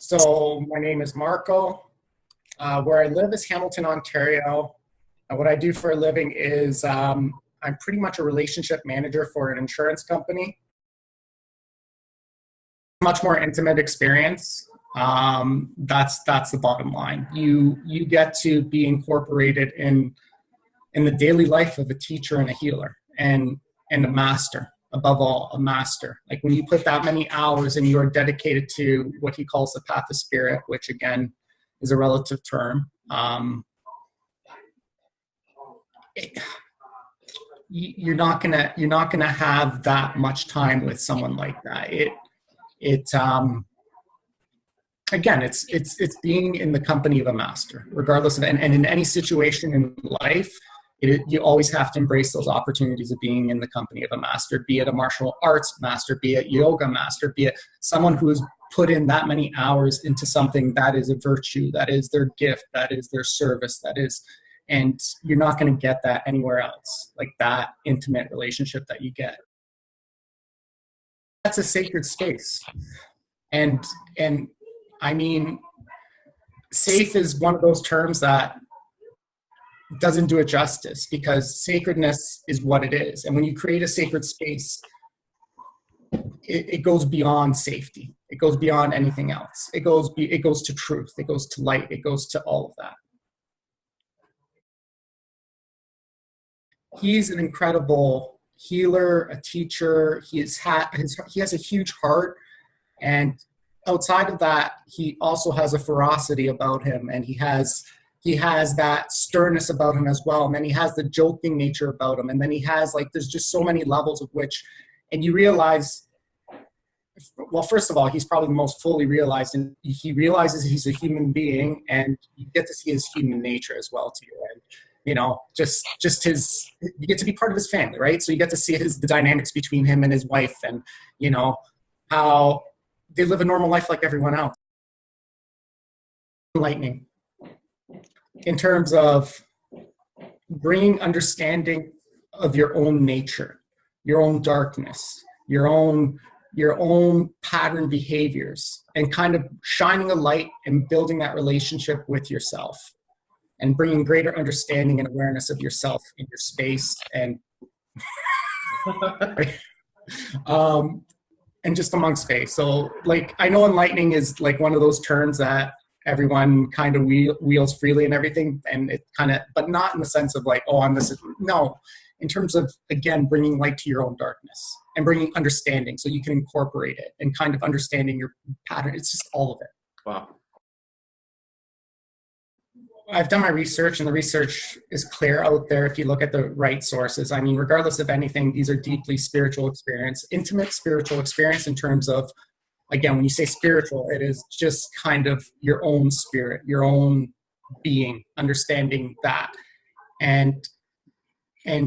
So my name is Marco. Where I live is Hamilton, Ontario. What I do for a living is I'm pretty much a relationship manager for an insurance company. Much more intimate experience. That's the bottom line. You get to be incorporated in the daily life of a teacher and a healer and a master. Above all, a master. Like when you put that many hours and you're dedicated to what he calls the path of spirit, which again is a relative term. You're not gonna have that much time with someone like that. Again, it's being in the company of a master, regardless of, and in any situation in life. You always have to embrace those opportunities of being in the company of a master, be it a martial arts master, be it yoga master, be it someone who's put in that many hours into something that is a virtue, that is their gift, that is their service, and you're not going to get that anywhere else, like that intimate relationship that you get. That's a sacred space. And I mean, safe is one of those terms that doesn't do it justice, because sacredness is what it is. And when you create a sacred space, it goes beyond safety. It goes beyond anything else. It goes to truth. It goes to light. It goes to all of that. He's an incredible healer, a teacher. He has a huge heart. And outside of that, he also has a ferocity about him, and he has that sternness about him as well. And then he has the joking nature about him. And then he has, like, there's just so many levels of which, and you realize, well, first of all, he's probably the most fully realized, and he realizes he's a human being, and you get to see his human nature as well too. And, you know, just you get to be part of his family, right? So you get to see the dynamics between him and his wife, and, you know, how they live a normal life like everyone else. Enlightening. In terms of bringing understanding of your own nature, your own darkness, your own pattern behaviors, and kind of shining a light and building that relationship with yourself, and bringing greater understanding and awareness of yourself in your space, and and just among space. So, like, I know enlightening is like one of those terms that everyone kind of wheels freely and everything, and it kind of, but not in the sense of like, oh, I'm this. No, in terms of, again, bringing light to your own darkness and bringing understanding so you can incorporate it and kind of understanding your pattern. It's just all of it. Wow. I've done my research, and the research is clear out there if you look at the right sources. I mean, regardless of anything, these are deeply spiritual experience, intimate spiritual experience, in terms of, again, when you say spiritual, it is just kind of your own spirit, your own being, understanding that, and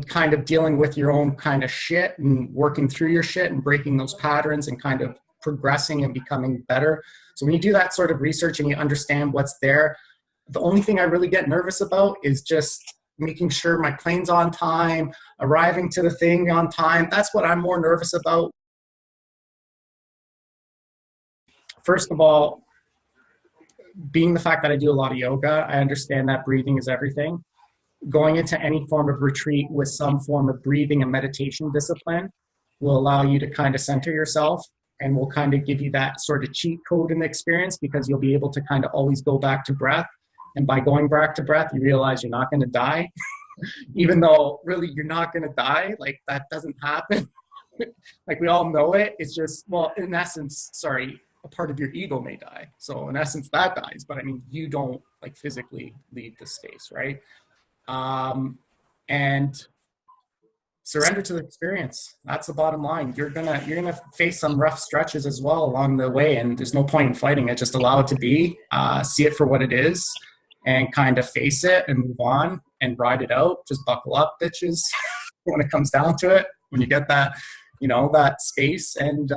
kind of dealing with your own kind of shit and working through your shit and breaking those patterns and kind of progressing and becoming better. So when you do that sort of research and you understand what's there, the only thing I really get nervous about is just making sure my plane's on time, arriving to the thing on time. That's what I'm more nervous about. First of all, being the fact that I do a lot of yoga, I understand that breathing is everything. Going into any form of retreat with some form of breathing and meditation discipline will allow you to kind of center yourself, and will kind of give you that sort of cheat code in the experience, because you'll be able to kind of always go back to breath. And by going back to breath, you realize you're not going to die, even though really you're not going to die. Like, that doesn't happen. Like, we all know it. It's just, well, in essence, sorry, a part of your ego may die. So in essence, that dies. But I mean, you don't, like, physically leave the space, right? And surrender to the experience. That's the bottom line. You're gonna face some rough stretches as well along the way, and there's no point in fighting it. Just allow it to be, see it for what it is, and kind of face it and move on and ride it out. Just buckle up, bitches, when it comes down to it. When you get that, you know, that space, and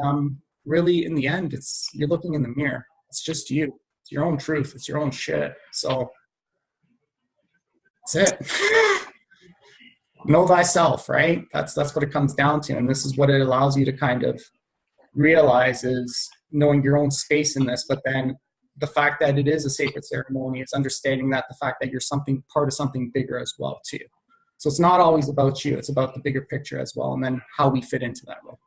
really, in the end, you're looking in the mirror. It's just you. It's your own truth. It's your own shit. So that's it. Know thyself, right? That's what it comes down to. And this is what it allows you to kind of realize, is knowing your own space in this, but then the fact that it is a sacred ceremony is understanding that the fact that you're something part of something bigger as well too. So it's not always about you, it's about the bigger picture as well, and then how we fit into that role.